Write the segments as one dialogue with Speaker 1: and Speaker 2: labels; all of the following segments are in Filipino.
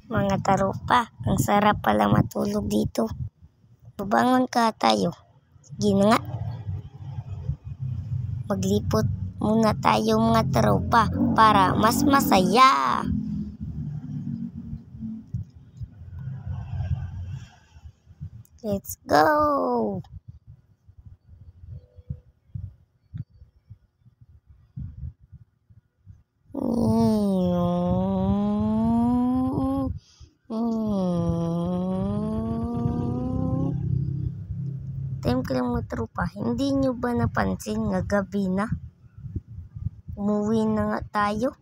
Speaker 1: Mga tarupa, ang sarap pala matulog dito. Babangon ka tayo. Sige na nga. Maglipot muna tayo mga tarupa para mas masaya. Let's go! Time ka lang mga tropa, hindi nyo ba napansin nga gabi na? Umuwi na nga tayo.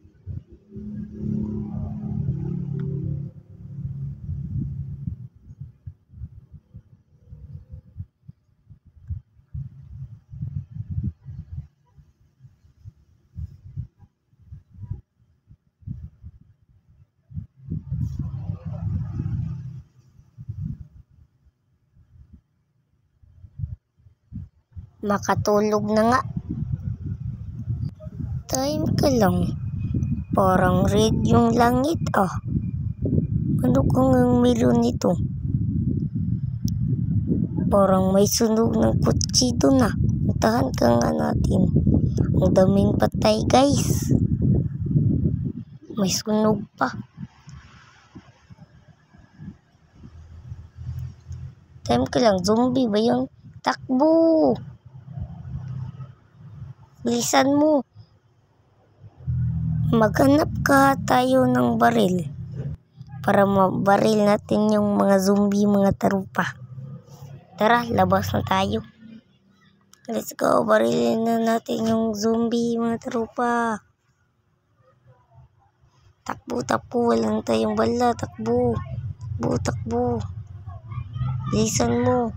Speaker 1: Makatulog na nga. Time ka lang. Parang red yung langit ah. Ano kung meron nito? Parang may sunog ng kutsi doon ah. Puntahan ka nga natin. Ang daming patay guys. May sunog pa. Time ka lang. Zombie ba yung takbo? Bilisan mo. Maghanap ka tayo ng baril para mabaril natin yung mga zombie mga tarupa. Tara, labas na tayo. Let's go, barilin na natin yung zombie mga tarupa. Takbo, takbo, walang tayong bala. Takbo, takbo, takbo. Bilisan mo.